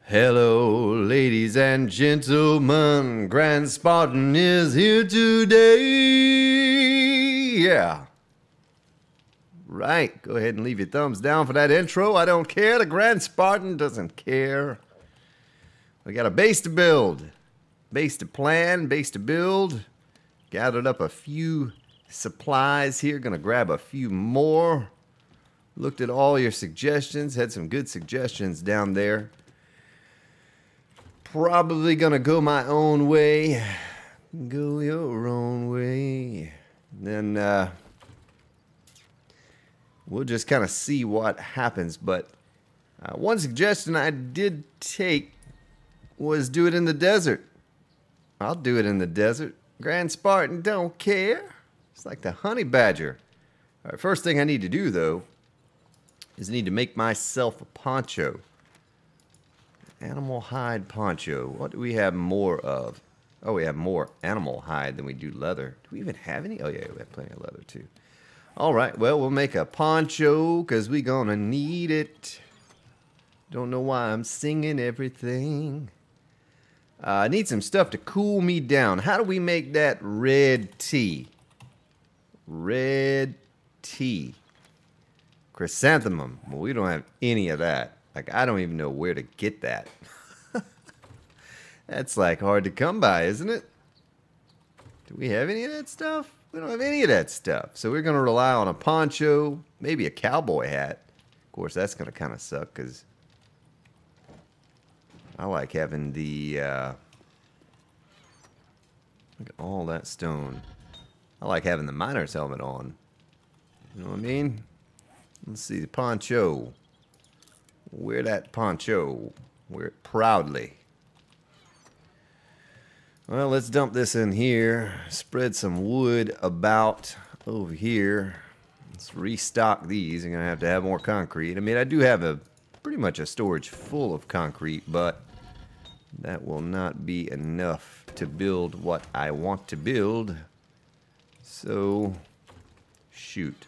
Hello, ladies and gentlemen. Grand Spartan is here today. Yeah. Right. Go ahead and leave your thumbs down for that intro. I don't care. The Grand Spartan doesn't care. We got a base to build. Base to plan, base to build. Gathered up a few supplies here. Gonna grab a few more. Looked at all your suggestions. Had some good suggestions down there. Probably gonna go my own way. Go your own way. Then we'll just kind of see what happens. But one suggestion I did take was do it in the desert. I'll do it in the desert. Grand Spartan don't care. It's like the honey badger. All right, first thing I need to do though is I need to make myself a poncho. Animal hide poncho. What do we have more of? Oh, we have more animal hide than we do leather. Do we even have any? Oh, yeah, we have plenty of leather, too. All right, well, we'll make a poncho because we're going to need it. Don't know why I'm singing everything. I need some stuff to cool me down. How do we make that red tea? Red tea. Chrysanthemum. Well, we don't have any of that. Like, I don't even know where to get that. That's like hard to come by, isn't it? Do we have any of that stuff? We don't have any of that stuff. So we're going to rely on a poncho, maybe a cowboy hat. Of course, that's going to kind of suck because I like having the... look at all that stone. I like having the miner's helmet on. You know what I mean? Let's see, the poncho. Wear that poncho. Wear it proudly. Well, let's dump this in here. Spread some wood about over here. Let's restock these. I'm going to have more concrete. I mean, I do have pretty much a storage full of concrete, but that will not be enough to build what I want to build. So, shoot.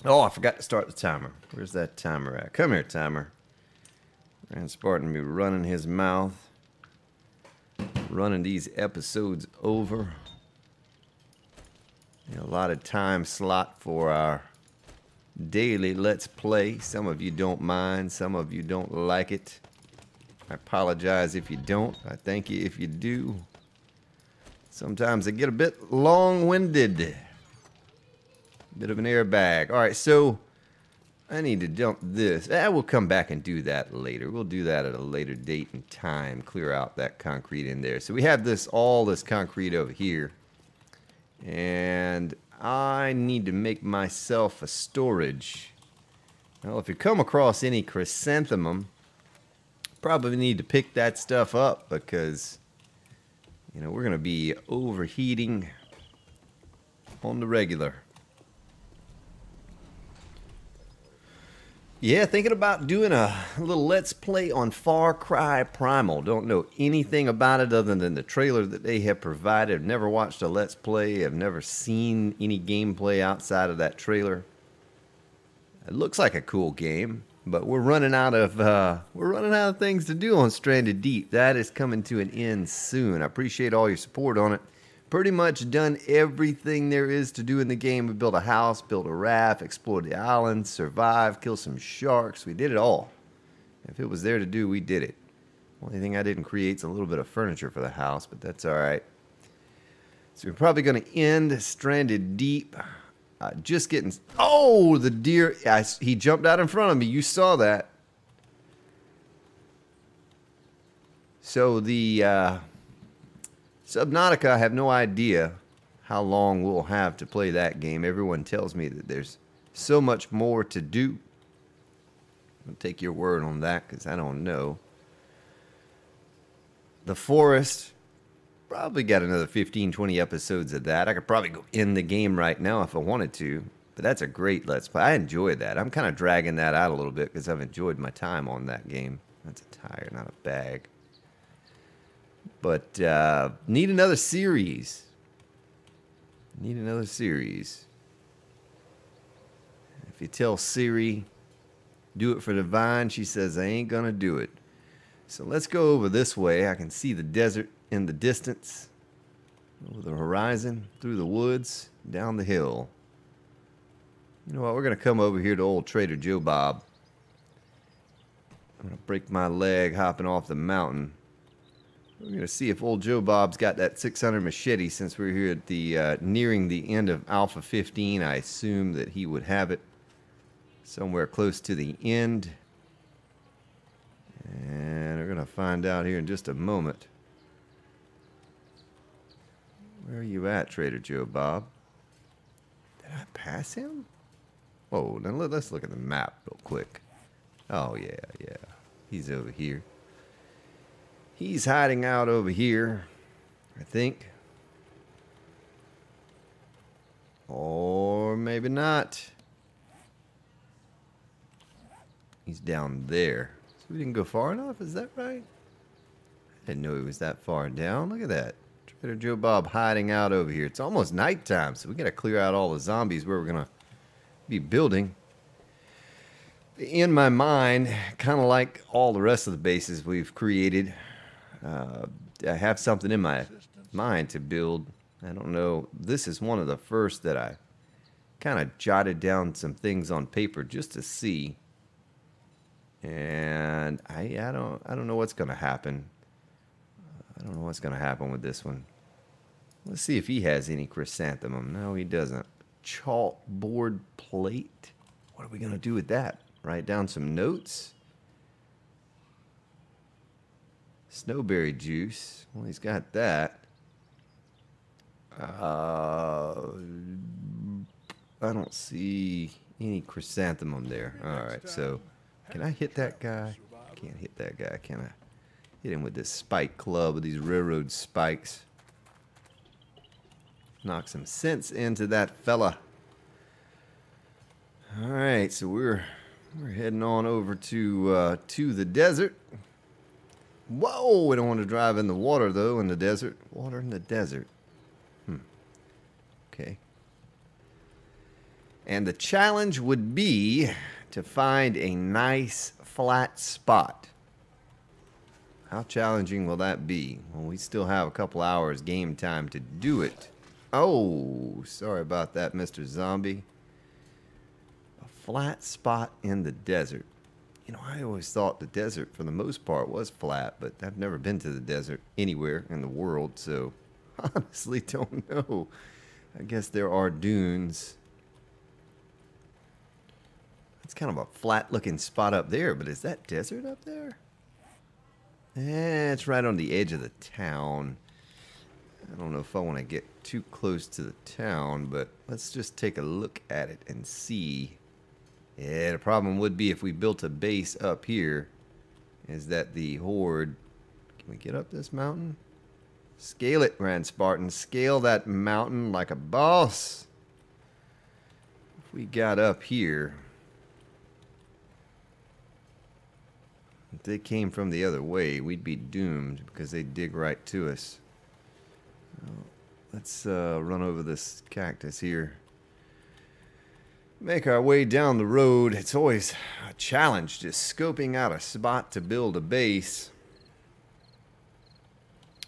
Oh, I forgot to start the timer. Where's that timer at? Come here, timer. Grand Spartan be running his mouth. Running these episodes over. A lot of time slot for our daily Let's Play. Some of you don't mind. Some of you don't like it. I apologize if you don't. I thank you if you do. Sometimes they get a bit long-winded. Bit of an airbag. Alright, so I need to dump this. We'll come back and do that later. We'll do that at a later date and time. Clear out that concrete in there. So we have all this concrete over here. And I need to make myself a storage. Well, if you come across any chrysanthemum, probably need to pick that stuff up because, you know, we're going to be overheating on the regular. Yeah, thinking about doing a little Let's Play on Far Cry Primal. Don't know anything about it other than the trailer that they have provided. I've never watched a Let's Play. I've never seen any gameplay outside of that trailer. It looks like a cool game, but we're running out of things to do on Stranded Deep. That is coming to an end soon. I appreciate all your support on it. Pretty much done everything there is to do in the game. We built a house, built a raft, explored the island, survived, killed some sharks. We did it all. If it was there to do, we did it. Only thing I didn't create is a little bit of furniture for the house, but that's alright. So we're probably going to end Stranded Deep. Just getting... Oh, the deer... he jumped out in front of me. You saw that. So the... Subnautica, I have no idea how long we'll have to play that game. Everyone tells me that there's so much more to do. I'll take your word on that because I don't know. The Forest, probably got another 15, 20 episodes of that. I could probably go in the game right now if I wanted to. But that's a great Let's Play. I enjoy that. I'm kind of dragging that out a little bit because I've enjoyed my time on that game. That's a tire, not a bag. But need another series. Need another series. If you tell Siri Do it for the vine. She says, I ain't gonna do it. So let's go over this way. I can see the desert in the distance. Over the horizon, through the woods, down the hill. You know what? We're gonna come over here to old Trader Joe Bob. I'm gonna break my leg hopping off the mountain. We're going to see if old Joe Bob's got that 600 machete. Since we're here at the nearing the end of Alpha 15, I assume that he would have it somewhere close to the end. And we're going to find out here in just a moment. Where are you at, Trader Joe Bob? Did I pass him? Oh, now let's look at the map real quick. Oh, yeah. He's over here. He's hiding out over here, I think. Or maybe not. He's down there. So we didn't go far enough, is that right? I didn't know he was that far down. Look at that. Trader Joe Bob hiding out over here. It's almost nighttime, so we gotta clear out all the zombies where we're gonna be building. In my mind, kind of like all the rest of the bases we've created, I have something in my mind to build. I don't know. This is one of the first that I kind of jotted down some things on paper just to see. And I don't know what's going to happen. I don't know what's going to happen with this one. Let's see if he has any chrysanthemum. No, he doesn't. Chalkboard plate. What are we going to do with that? Write down some notes. Snowberry juice. Well, he's got that. I don't see any chrysanthemum there. Alright, so can I hit that guy? I can't hit that guy. Can I hit him with this spike club with these railroad spikes? Knock some sense into that fella. Alright, so we're heading on over to the desert. Whoa, we don't want to drive in the water, though, in the desert. Water in the desert. Okay. And the challenge would be to find a nice flat spot. How challenging will that be? Well, we still have a couple hours game time to do it. Oh, sorry about that, Mr. Zombie. A flat spot in the desert. You know, I always thought the desert, for the most part, was flat, but I've never been to the desert anywhere in the world, so honestly don't know. I guess there are dunes. It's kind of a flat-looking spot up there, but is that desert up there? It's right on the edge of the town. I don't know if I want to get too close to the town, but let's just take a look at it and see. Yeah, the problem would be if we built a base up here, is that the horde... Can we get up this mountain? Scale it, Grand Spartan. Scale that mountain like a boss. If we got up here... If they came from the other way, we'd be doomed because they'd dig right to us. Let's run over this cactus here. Make our way down the road. It's always a challenge just scoping out a spot to build a base.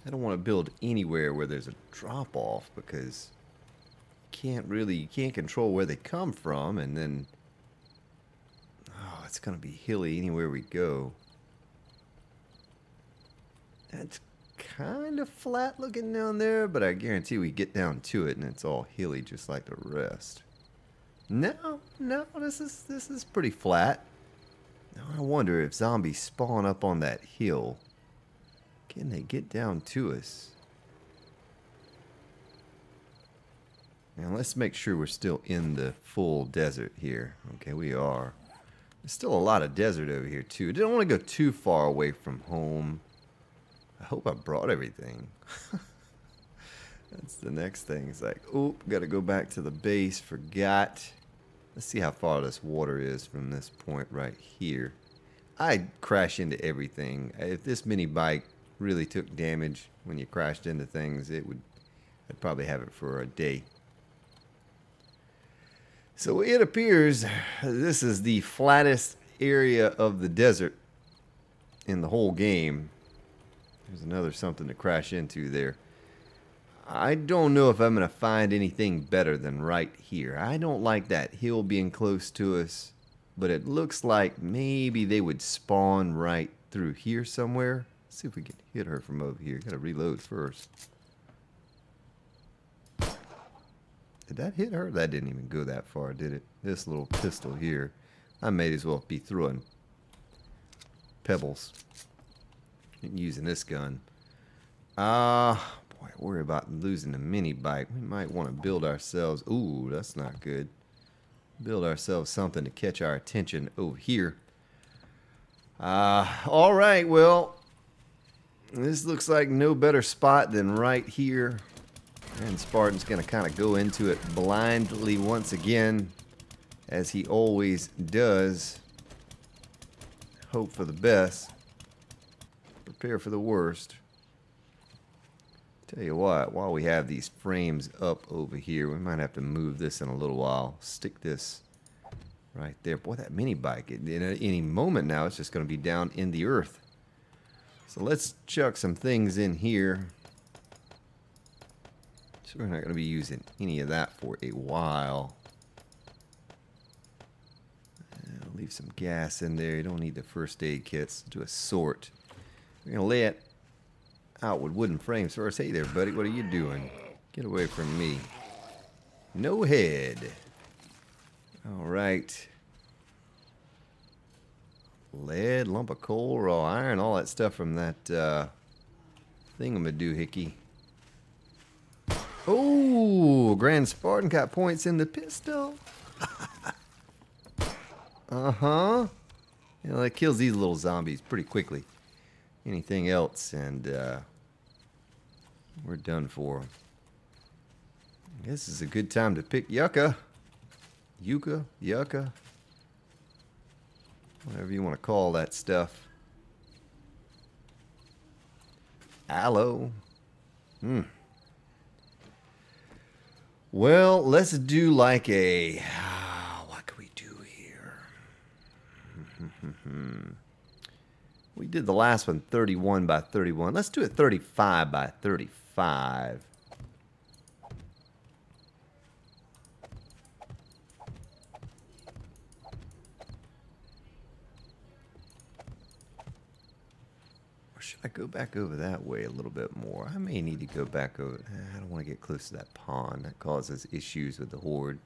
I don't want to build anywhere where there's a drop off because you can't control where they come from, and then it's gonna be hilly anywhere we go. That's kind of flat looking down there, but I guarantee we get down to it and it's all hilly just like the rest. No, this is pretty flat. Now I wonder if zombies spawn up on that hill. Can they get down to us? Now let's make sure we're still in the full desert here. Okay, we are. There's still a lot of desert over here too. I don't want to go too far away from home. I hope I brought everything. That's the next thing. It's like, oh, gotta go back to the base. Forgot. Let's see how far this water is from this point right here. I'd crash into everything. If this mini bike really took damage when you crashed into things, I'd probably have it for a day. So it appears this is the flattest area of the desert in the whole game. There's another something to crash into there. I don't know if I'm going to find anything better than right here. I don't like that hill being close to us, but it looks like maybe they would spawn right through here somewhere. Let's see if we can hit her from over here. Gotta reload first. Did that hit her? That didn't even go that far, did it? This little pistol here. I may as well be throwing pebbles and using this gun. Boy, worry about losing the mini bike. We might want to build ourselves. Ooh, that's not good. Build ourselves something to catch our attention over here. All right, well, this looks like no better spot than right here. And Spartan's going to kind of go into it blindly once again, as he always does. Hope for the best. Prepare for the worst. Tell you what, while we have these frames up over here, we might have to move this in a little while. Stick this right there. Boy, that mini bike, in any moment now, it's just going to be down in the earth. So let's chuck some things in here. So we're not going to be using any of that for a while. I'll leave some gas in there. You don't need the first aid kits. Do a sort. We're going to lay it out with wooden frames first. Hey there, buddy. What are you doing? Get away from me. No head. All right. Lead, lump of coal, raw iron, all that stuff from that thingamadoohickey. Oh, Grand Spartan got points in the pistol. Uh-huh. You know, that kills these little zombies pretty quickly. Anything else, and we're done for them. I guess it's a good time to pick yucca. Yucca. Whatever you want to call that stuff. Aloe. Well, let's do like a... what can we do here? We did the last one 31 by 31. Let's do it 35 by 35. Should I go back over that way a little bit more? I may need to go back over. I don't want to get close to that pond. That causes issues with the horde.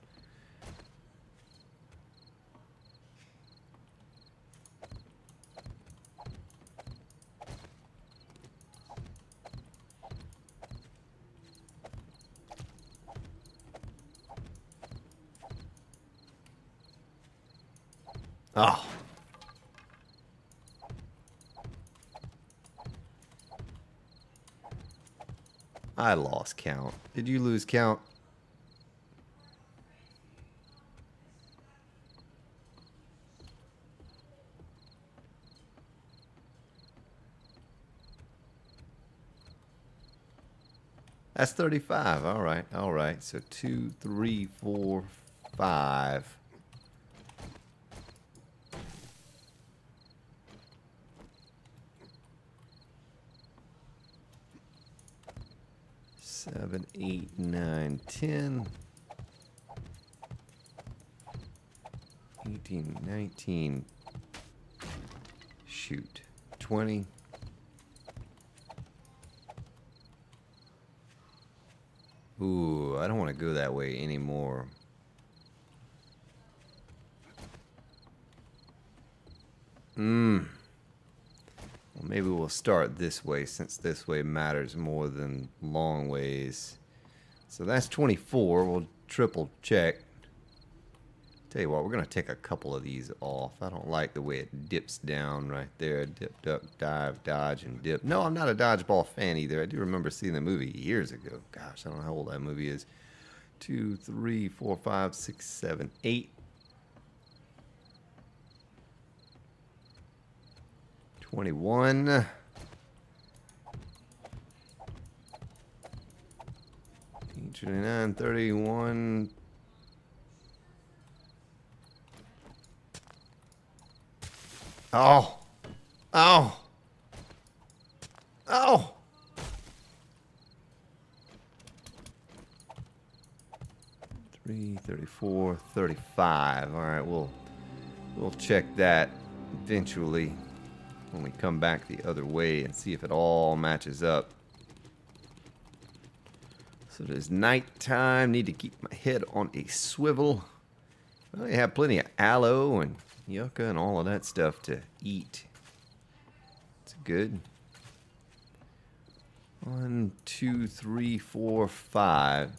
Oh. I lost count. Did you lose count? That's 35. All right. All right. So 2, 3, 4, 5. Seven, 8, 9, 10, 18, 19, shoot, 20. Ooh, I don't want to go that way anymore. Well, maybe we'll start this way, since this way matters more than long ways. So that's 24. We'll triple check. Tell you what, we're going to take a couple of these off. I don't like the way it dips down right there. Dip, duck, dive, dodge, and dip. No, I'm not a dodgeball fan either. I do remember seeing the movie years ago. Gosh, I don't know how old that movie is. 2, 3, 4, 5, 6, 7, 8. 21. 29, 31. Oh. Oh. Oh. $3, $34, $35. All right, we'll check that eventually when we come back the other way and see if it all matches up. So it is nighttime. Need to keep my head on a swivel. Well, you have plenty of aloe and yucca and all of that stuff to eat. It's good. 1, 2, 3, 4, 5.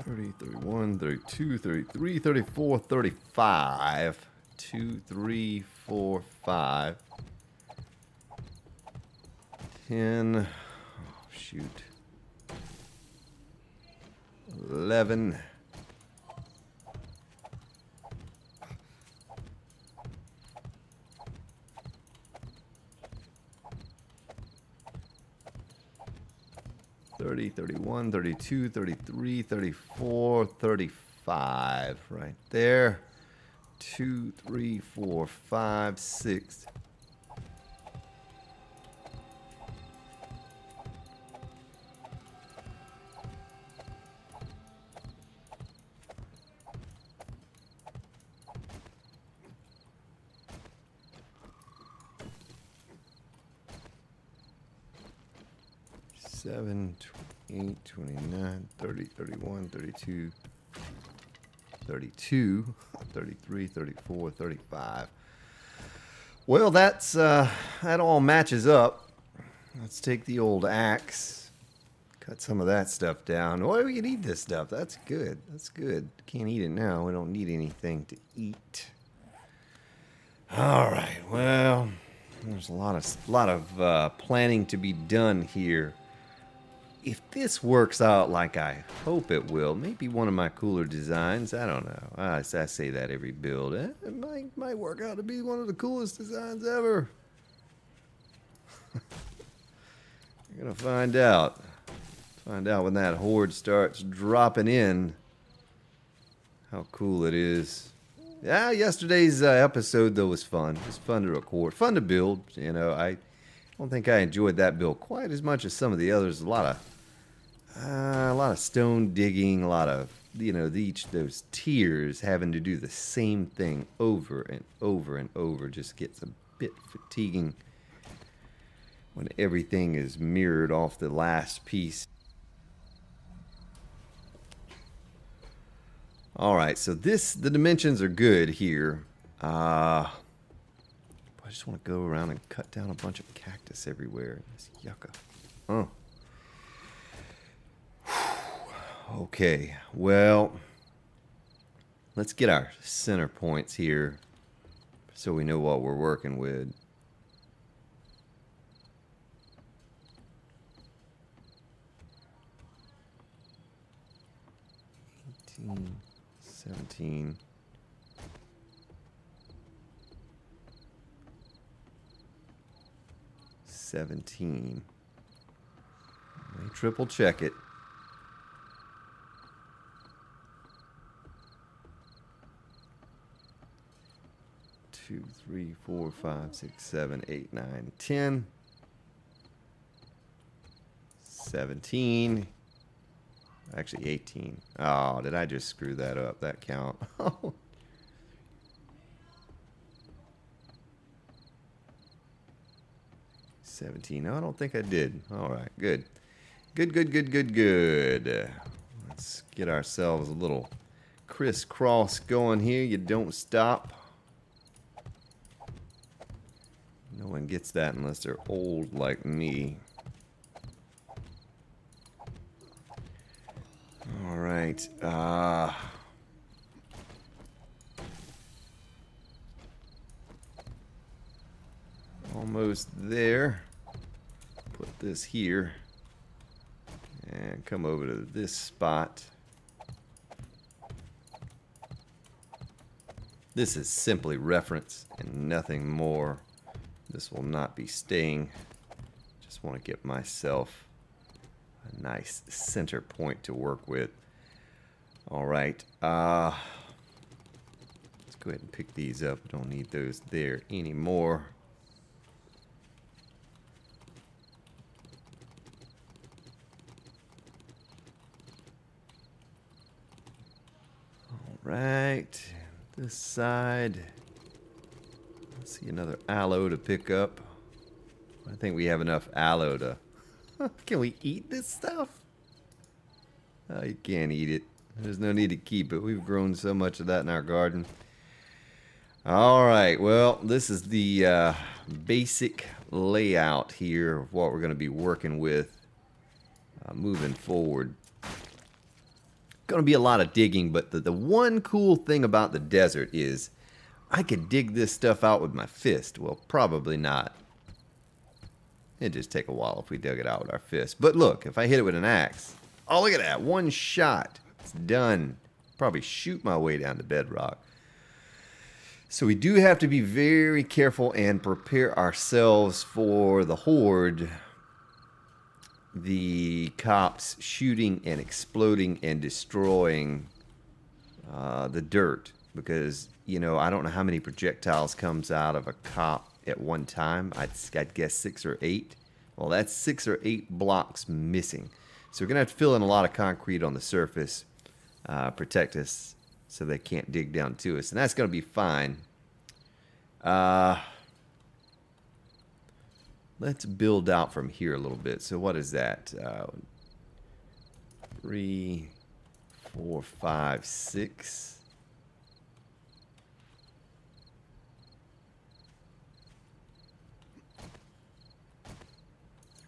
$30, $31, $32, $33, $34, $35. 2, 3, 4, 5. 10. Oh, shoot. 11. $30, $31, $32, $33, $34, $35. Right there. 2, 3, 4, 5, 6. $7, $28, $29, $30, $31, $32, $32, $33, $34, $35. Well, that's that all matches up. Let's take the old axe, cut some of that stuff down. Oh, we can eat this stuff. That's good. That's good. Can't eat it now. We don't need anything to eat. All right. Well, there's a lot of planning to be done here. If this works out like I hope it will, maybe one of my cooler designs, I don't know. I say that every build. It might work out to be one of the coolest designs ever. You're going to find out. Find out when that horde starts dropping in how cool it is. Yeah, yesterday's episode, though, was fun. It was fun to record. Fun to build. You know, I don't think I enjoyed that build quite as much as some of the others. A lot of stone digging, a lot of, you know, those tiers having to do the same thing over and over and over just gets a bit fatiguing when everything is mirrored off the last piece. Alright, so the dimensions are good here. I just want to go around and cut down a bunch of cactus everywhere. This yucca. Oh. Okay, well, let's get our center points here so we know what we're working with. $18, $17. $17. Let me triple check it. 2, 3, 4, 5, 6, 7, 8, 9, 10. 17. Actually 18. Oh, did I just screw that up? That count. 17. No, I don't think I did. Alright, good. Good. Let's get ourselves a little crisscross going here. You don't stop. No one gets that unless they're old like me. Alright, almost there. Put this here. And come over to this spot. This is simply reference and nothing more. This will not be staying. Just want to get myself a nice center point to work with. Alright, let's go ahead and pick these up. Don't need those there anymore. Alright, this side. Let's see, another aloe to pick up. I think we have enough aloe to... Can we eat this stuff? Oh, you can't eat it. There's no need to keep it. We've grown so much of that in our garden. Alright, well, this is the basic layout here of what we're going to be working with moving forward. Going to be a lot of digging, but the one cool thing about the desert is I could dig this stuff out with my fist. Well, probably not. It'd just take a while if we dug it out with our fist. But look, if I hit it with an axe, oh, look at that, one shot. It's done. Probably shoot my way down to bedrock. So we do have to be very careful and prepare ourselves for the horde. The cops shooting and exploding and destroying the dirt. Because, you know, I don't know how many projectiles comes out of a cop at one time. I'd guess 6 or 8. Well, that's 6 or 8 blocks missing. So we're going to have to fill in a lot of concrete on the surface. Protect us so they can't dig down to us. And that's going to be fine. Let's build out from here a little bit. So what is that? 3, 4, 5, 6.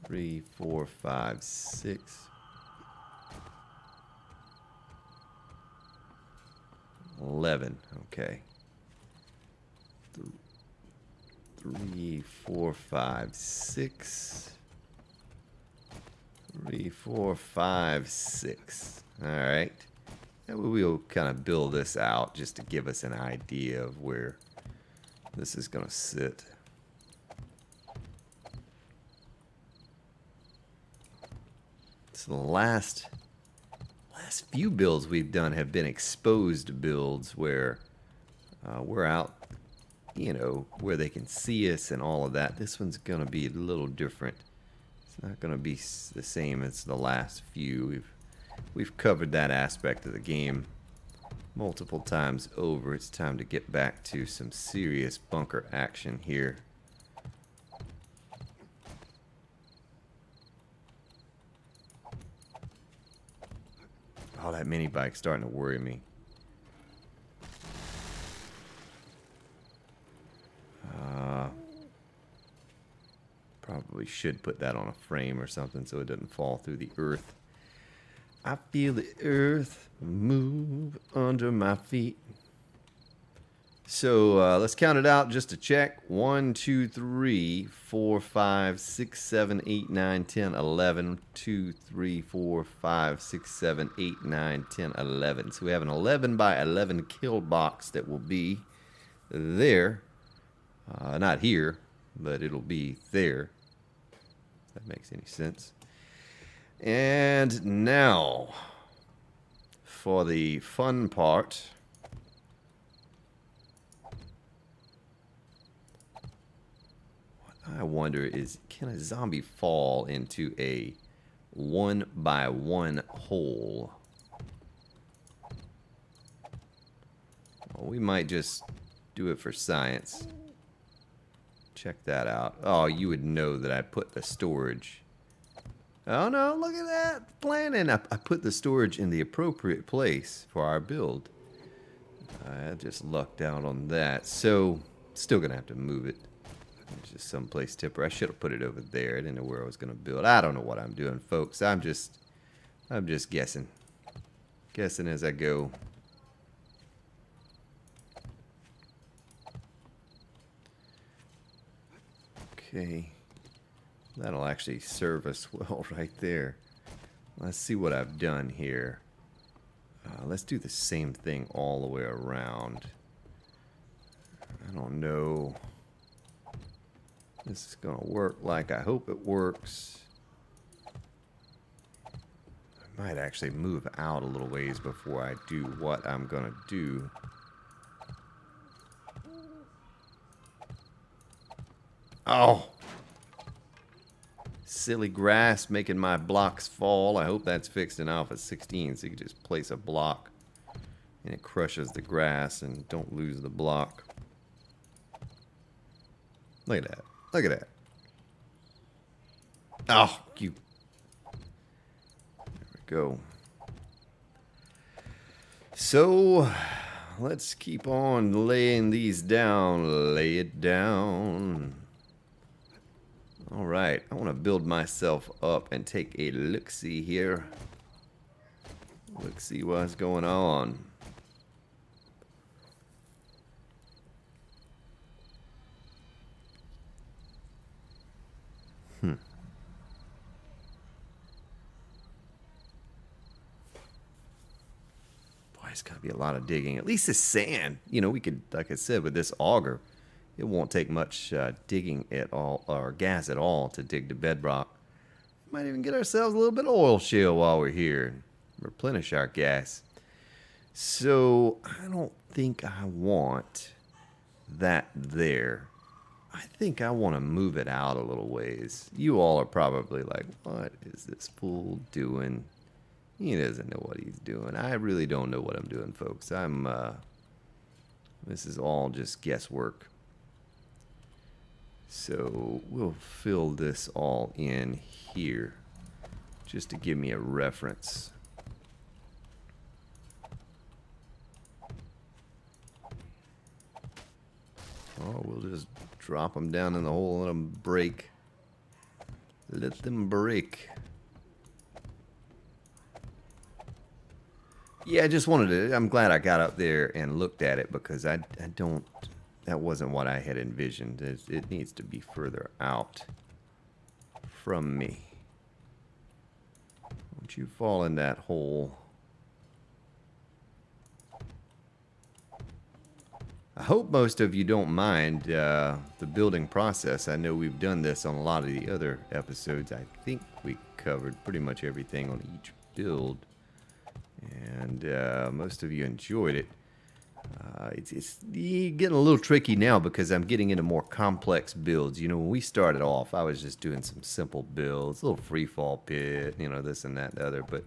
Three, 4, 5, 6. 11. Okay. 3, 4, 5, 6. 3, 4, 5, 6. All right. And we'll kind of build this out just to give us an idea of where this is going to sit. So the last few builds we've done have been exposed builds where we're out, you know, where they can see us and all of that. This one's going to be a little different. It's not going to be the same as the last few. We've covered that aspect of the game multiple times over. It's time to get back to some serious bunker action here. Oh, that mini bike's starting to worry me. Probably should put that on a frame or something so it doesn't fall through the earth. I feel the earth move under my feet. So let's count it out just to check. 1, 2, 3, 4, 5, 6, 7, 8, 9, 10, 11. 2, 3, 4, 5, 6, 7, 8, 9, 10, 11. So we have an 11 by 11 kill box that will be there. Not here, but it'll be there. If that makes any sense. And now, for the fun part. What I wonder is, can a zombie fall into a 1 by 1 hole? Well, we might just do it for science. Check that out. Oh, you would know that I put the storage. Oh no, look at that planning. I put the storage in the appropriate place for our build. I just lucked out on that. So, still gonna have to move it. There's just someplace tipper. I should have put it over there. I didn't know where I was gonna build. I don't know what I'm doing, folks. I'm just guessing. Guessing as I go. Okay. That'll actually serve us well right there. Let's see what I've done here. Let's do the same thing all the way around. don't know. This is gonna work like I hope it works. I might actually move out a little ways before I do what I'm gonna do. Oh! Silly grass making my blocks fall. I hope that's fixed in Alpha 16 so you can just place a block and it crushes the grass and don't lose the block. Look at that. Look at that. Oh, you. There we go. So, let's keep on laying these down. Lay it down. Alright, I want to build myself up and take a look-see here. Look-see what's going on. Boy, it's got to be a lot of digging. At least the sand. You know, we could, like I said, with this auger, it won't take much digging at all, or gas at all, to dig to bedrock. Might even get ourselves a little bit of oil shale while we're here. Replenish our gas. So, I don't think I want that there. I think I want to move it out a little ways. You all are probably like, what is this fool doing? He doesn't know what he's doing. I really don't know what I'm doing, folks. This is all just guesswork. So we'll fill this all in here just to give me a reference. Oh, we'll just drop them down in the hole and let them break. Let them break. Yeah, I just wanted to, I'm glad I got up there and looked at it because I don't, that wasn't what I had envisioned. It needs to be further out from me. Don't you fall in that hole. I hope most of you don't mind the building process. I know we've done this on a lot of the other episodes. I think we covered pretty much everything on each build. And most of you enjoyed it. It's getting a little tricky now because I'm getting into more complex builds. You know, when we started off, I was just doing some simple builds, a little free fall pit, you know, this and that and the other. But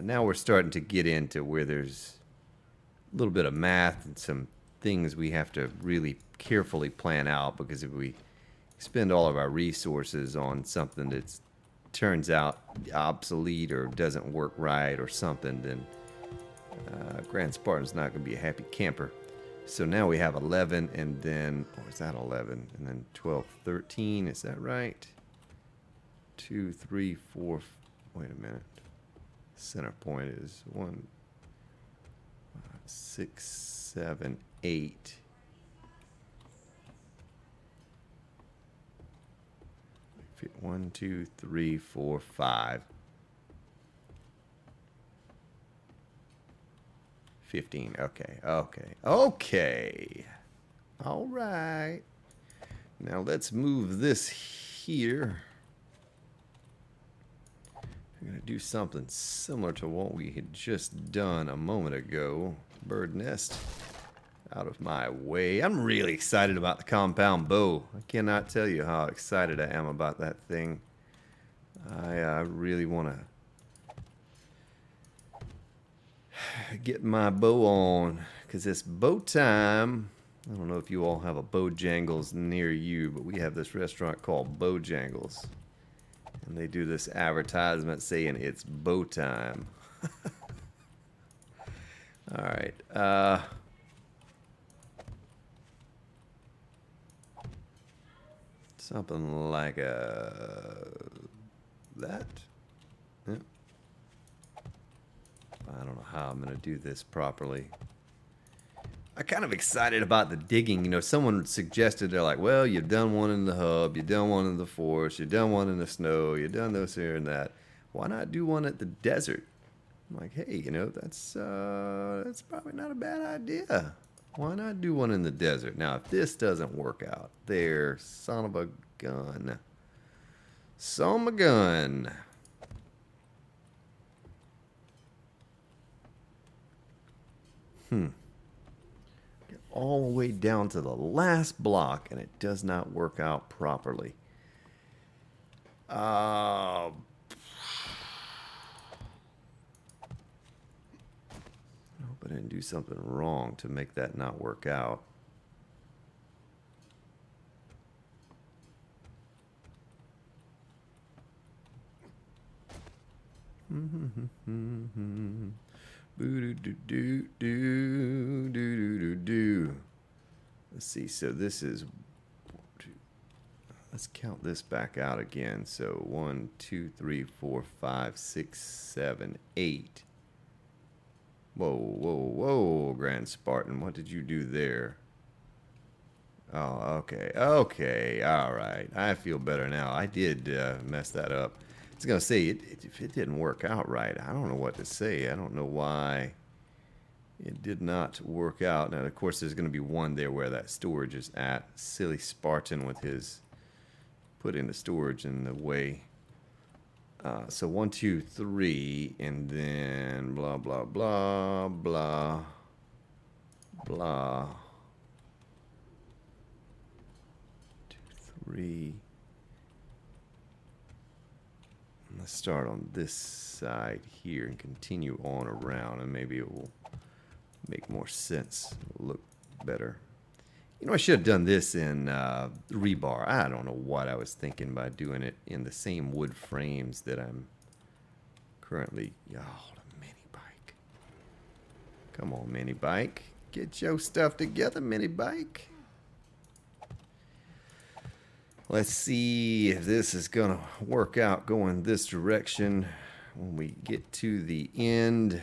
now we're starting to get into where there's a little bit of math and some things we have to really carefully plan out, because if we spend all of our resources on something that turns out obsolete or doesn't work right or something, then Grand Spartan's not going to be a happy camper. So now we have 11, and then, or is that 11? And then 12, 13, is that right? 2, 3, 4, wait a minute. Center point is 1, 6, 7, 8. Fit 1, 2, 3, 4, 5. 15. Okay. All right. Now let's move this here. I'm going to do something similar to what we had just done a moment ago. Bird nest out of my way. I'm really excited about the compound bow. I cannot tell you how excited I am about that thing. I really want to get my bow on, because it's bow time. I don't know if you all have a Bojangles near you, but we have this restaurant called Bojangles, and they do this advertisement saying it's bow time. All right. Something like that. Yeah. I don't know how I'm going to do this properly. I'm kind of excited about the digging. You know, someone suggested, they're like, well, you've done one in the hub, you've done one in the forest, you've done one in the snow, you've done this here and that. Why not do one at the desert? I'm like, hey, you know, that's probably not a bad idea. Why not do one in the desert? Now, if this doesn't work out, there, son of a gun. Son of a gun. Get all the way down to the last block, and it does not work out properly. Hope I didn't do something wrong to make that not work out. Let's see, so this is, let's count this back out again. So 1, 2, 3, 4, 5, 6, 7, 8. Whoa, whoa, whoa, Grand Spartan, what did you do there? Oh, okay, okay, all right. I feel better now. I did mess that up. I was going to say, if it didn't work out right, I don't know what to say. I don't know why it did not work out. Now, of course, there's going to be one there where that storage is at. Silly Spartan with his putting the storage in the way. So 1, 2, 3, and then blah, blah, blah, blah, blah. 2, 3. Let's start on this side here and continue on around, and maybe it will make more sense. It'll look better. You know, I should have done this in rebar. I don't know what I was thinking by doing it in the same wood frames that I'm currently... Oh, the mini bike. Come on, mini bike. Get your stuff together, mini bike. Let's see if this is going to work out going this direction when we get to the end.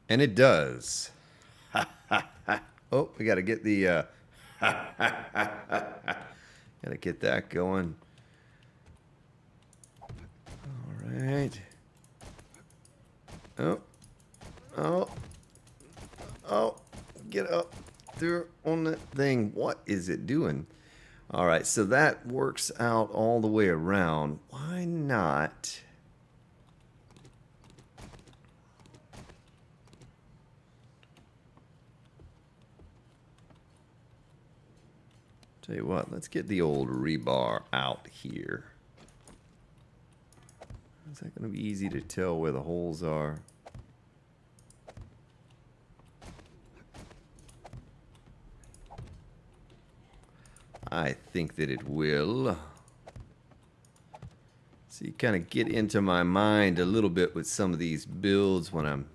And it does. Oh, we got to get the... got to get that going. All right. Oh. Oh. Oh. Get up there on that thing. What is it doing? All right, so that works out all the way around. Why not... Tell you what, let's get the old rebar out here. Is that going to be easy to tell where the holes are? I think that it will. So you kind of get into my mind a little bit with some of these builds when I'm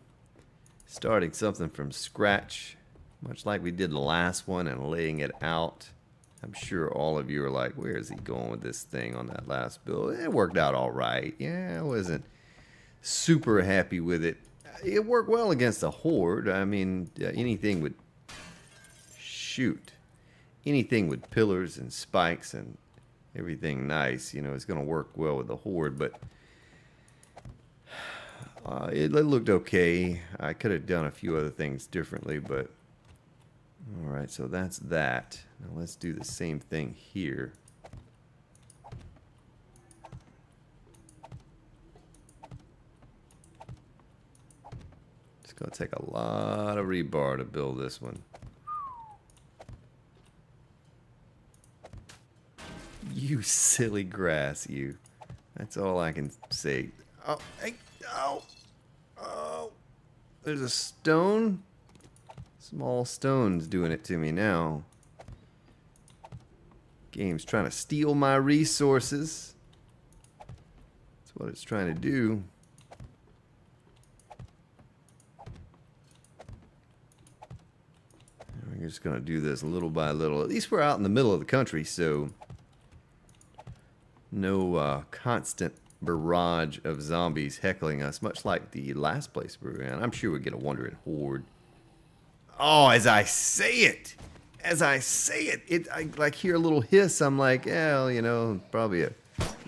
starting something from scratch, much like we did the last one, and laying it out. I'm sure all of you are like, where is he going with this thing on that last build? It worked out all right. Yeah, I wasn't super happy with it. It worked well against a horde. I mean, anything with... Shoot. Anything with pillars and spikes and everything nice, you know, it's going to work well with the horde, but it looked okay. I could have done a few other things differently, but... Alright, so that's that. Now let's do the same thing here. It's going to take a lot of rebar to build this one. You silly grass, you. That's all I can say. Oh, hey, oh, oh. There's a stone. Small stone's doing it to me now. Game's trying to steal my resources. That's what it's trying to do. We're just going to do this little by little. At least we're out in the middle of the country, so no constant barrage of zombies heckling us, much like the last place we were in. I'm sure we'd get a wandering horde. Oh, as I say it, I like hear a little hiss. I'm like, yeah, well, you know, probably a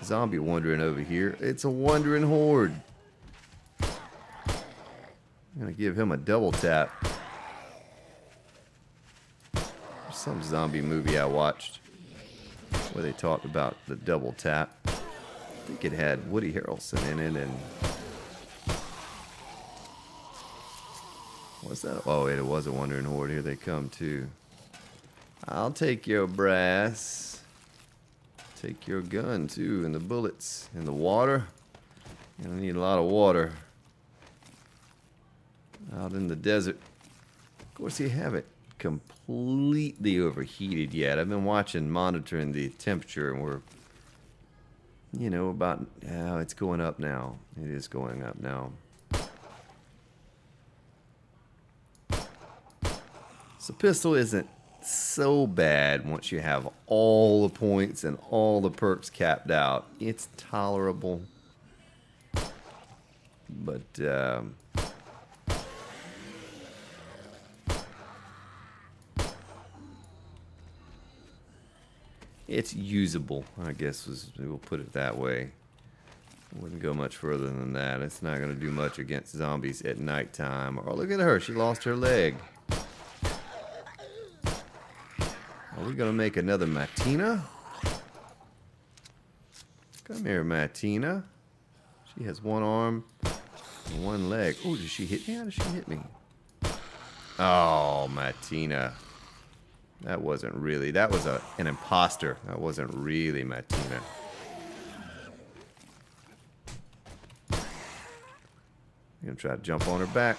zombie wandering over here. It's a wandering horde. I'm gonna give him a double tap. There's some zombie movie I watched where they talked about the double tap. I think it had Woody Harrelson in it, and what's that? Oh, it was a wandering horde. Here they come too. I'll take your brass. Take your gun too, and the bullets, and the water. You're gonna need a lot of water out in the desert. Of course, you haven't completely overheated yet. I've been monitoring the temperature, and we're, you know, about, it's going up now. It is going up now. So pistol isn't so bad once you have all the points and all the perks capped out. It's tolerable. But, it's usable, I guess, we'll put it that way. Wouldn't go much further than that. It's not going to do much against zombies at nighttime. Oh, look at her. She lost her leg. Are we going to make another Matina? Come here, Matina. She has one arm and one leg. Oh, did she hit me? How did she hit me? Oh, Matina. That wasn't really. That was an imposter. That wasn't really Matina. I'm going to try to jump on her back.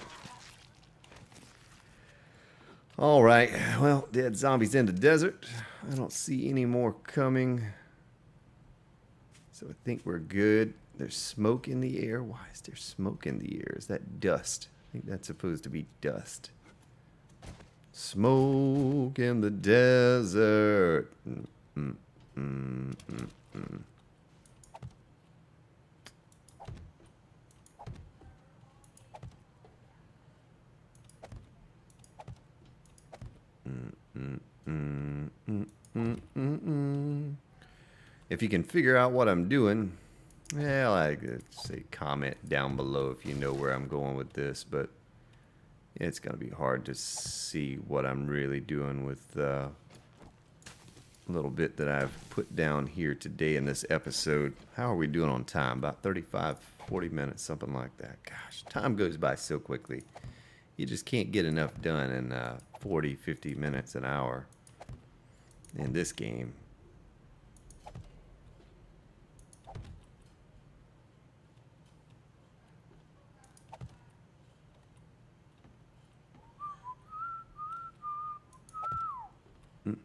Alright, well, dead zombies in the desert. I don't see any more coming. So I think we're good. There's smoke in the air. Why is there smoke in the air? Is that dust? I think that's supposed to be dust. Smoke in the desert. If you can figure out what I'm doing, well, I'd say comment down below if you know where I'm going with this, but it's going to be hard to see what I'm really doing with the little bit that I've put down here today in this episode. How are we doing on time? About 35, 40 minutes, something like that. Gosh, time goes by so quickly. You just can't get enough done in 40, 50 minutes, an hour in this game. Now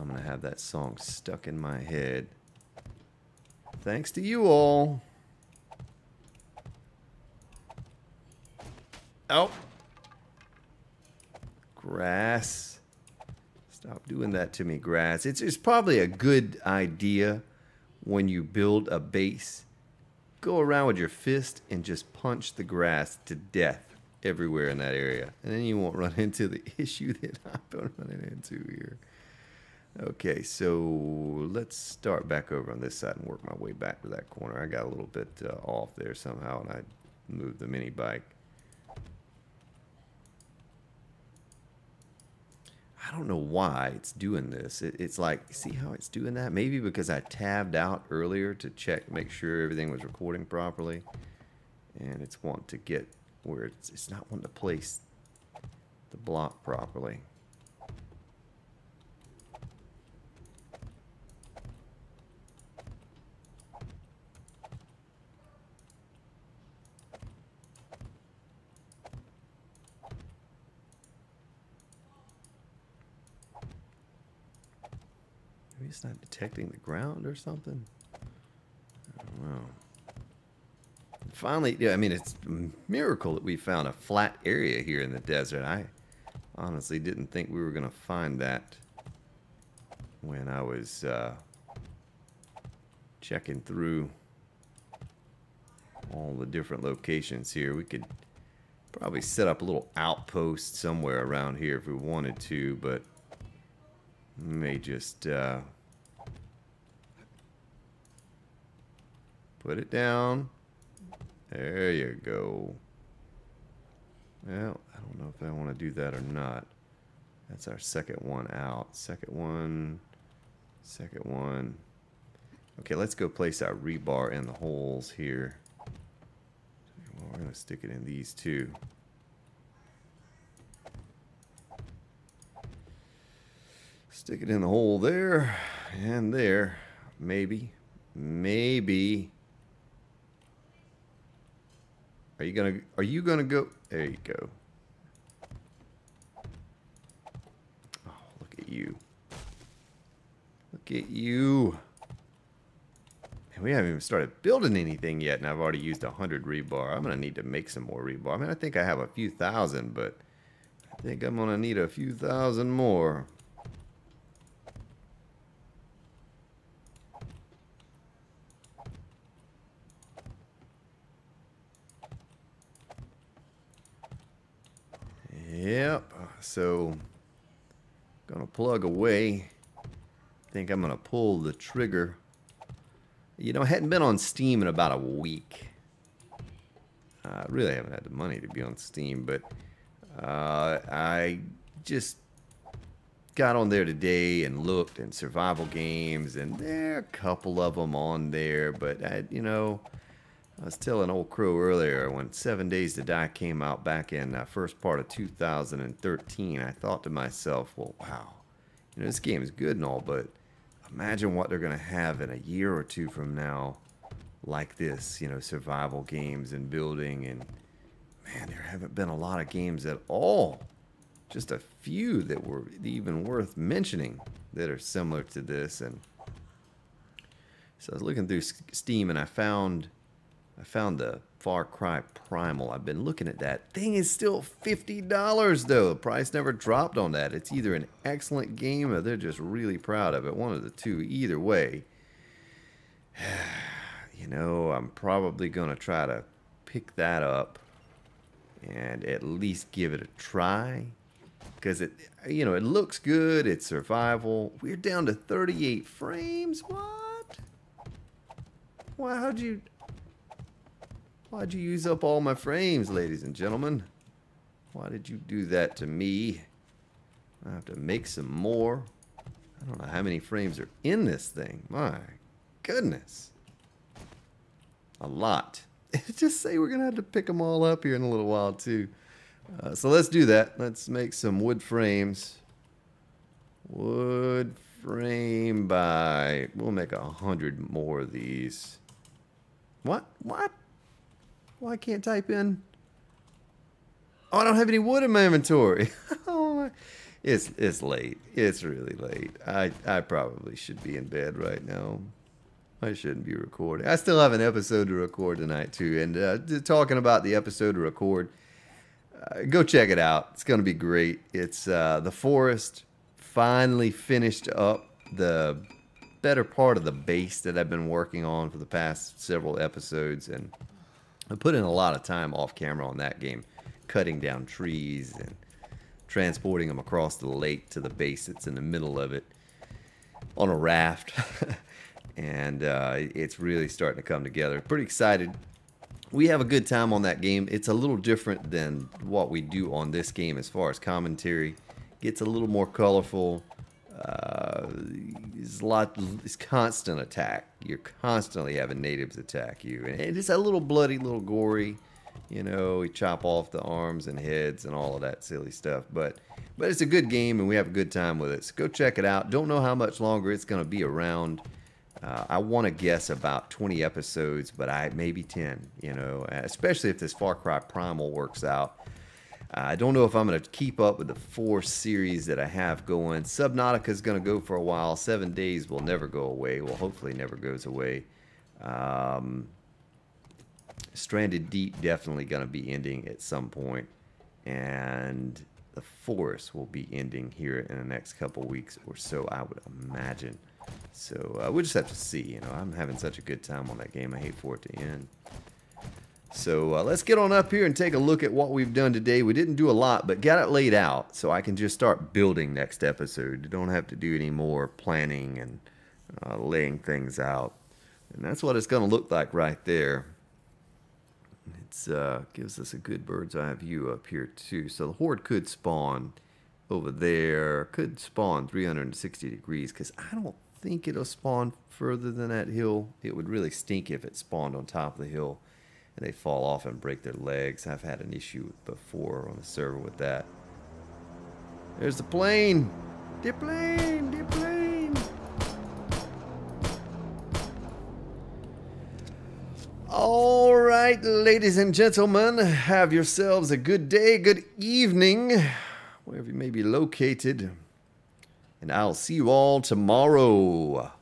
I'm going to have that song stuck in my head. Thanks to you all. Oh. Grass. Stop doing that to me, grass. It's probably a good idea when you build a base. Go around with your fist and just punch the grass to death everywhere in that area. And then you won't run into the issue that I've been running into here. Okay, so let's start back over on this side and work my way back to that corner. I got a little bit off there somehow, and I moved the mini bike. I don't know why it's doing this. It's like, see how it's doing that? Maybe because I tabbed out earlier to check, make sure everything was recording properly. And it's wanting to get where it's not wanting to place the block properly. Maybe it's not detecting the ground or something. I don't know. Finally, yeah, I mean, it's a miracle that we found a flat area here in the desert. I honestly didn't think we were going to find that when I was checking through all the different locations here. We could probably set up a little outpost somewhere around here if we wanted to, but we may just put it down. There you go. Well, I don't know if I want to do that or not. That's our second one out. Second one. Second one. Okay, let's go place our rebar in the holes here. Well, we're going to stick it in these two. Stick it in the hole there and there. Maybe. Maybe. Are you gonna go? There you go. Oh, look at you. Look at you. Man, we haven't even started building anything yet, and I've already used 100 rebar. I'm gonna need to make some more rebar. I mean, I think I have a few thousand, but I think I'm gonna need a few thousand more. Yep, so gonna plug away. Think I'm gonna pull the trigger. You know, I hadn't been on Steam in about a week. I really haven't had the money to be on Steam, but I just got on there today and looked in survival games, and there are a couple of them on there, but you know, I was telling Old Crow earlier, when 7 Days to Die came out back in first part of 2013, I thought to myself, well, wow, you know, this game is good and all, but imagine what they're going to have in a year or two from now like this, you know, survival games and building, and man, there haven't been a lot of games at all. Just a few that were even worth mentioning that are similar to this. And so I was looking through Steam, and I found the Far Cry Primal. I've been looking at that. Thing is still $50 though. The price never dropped on that. It's either an excellent game or they're just really proud of it. One of the two. Either way, you know, I'm probably going to try to pick that up and at least give it a try. Because it, you know, it looks good. It's survival. We're down to 38 frames. What? Why, why'd you use up all my frames, ladies and gentlemen? Why did you do that to me? I have to make some more. I don't know how many frames are in this thing. My goodness. A lot. Just say we're going to have to pick them all up here in a little while, too. So let's do that. Let's make some wood frames. Wood frame by... We'll make 100 more of these. What? What? Well, I can't type in. Oh, I don't have any wood in my inventory. Oh, it's late. It's really late. I probably should be in bed right now. I shouldn't be recording. I still have an episode to record tonight, too. And talking about the episode to record, go check it out. It's going to be great. It's the forest finally finished up the better part of the base that I've been working on for the past several episodes. And I put in a lot of time off camera on that game, cutting down trees and transporting them across the lake to the base that's in the middle of it on a raft. And it's really starting to come together. Pretty excited. We have a good time on that game. It's a little different than what we do on this game as far as commentary. Gets a little more colorful. It's constant attack. You're constantly having natives attack you, and it's a little bloody, little gory. You know, we chop off the arms and heads and all of that silly stuff. But it's a good game, and we have a good time with it. So go check it out. Don't know how much longer it's going to be around. I want to guess about 20 episodes, but maybe 10. You know, especially if this Far Cry Primal works out. I don't know if I'm going to keep up with the 4 series that I have going. Subnautica is going to go for a while. 7 Days will never go away. Well, hopefully never goes away. Stranded Deep definitely going to be ending at some point. And the forest will be ending here in the next couple weeks or so, I would imagine. So we'll just have to see. You know, I'm having such a good time on that game. I hate for it to end. So let's get on up here and take a look at what we've done today. We didn't do a lot, but got it laid out so I can just start building next episode. You don't have to do any more planning and laying things out. And that's what it's going to look like right there. It gives us a good bird's eye view up here too. So the horde could spawn over there, could spawn 360 degrees, because I don't think it'll spawn further than that hill. It would really stink if it spawned on top of the hill and they fall off and break their legs. I've had an issue before on the server with that. There's the plane. The plane, the plane. All right, ladies and gentlemen, have yourselves a good day, good evening, wherever you may be located. And I'll see you all tomorrow.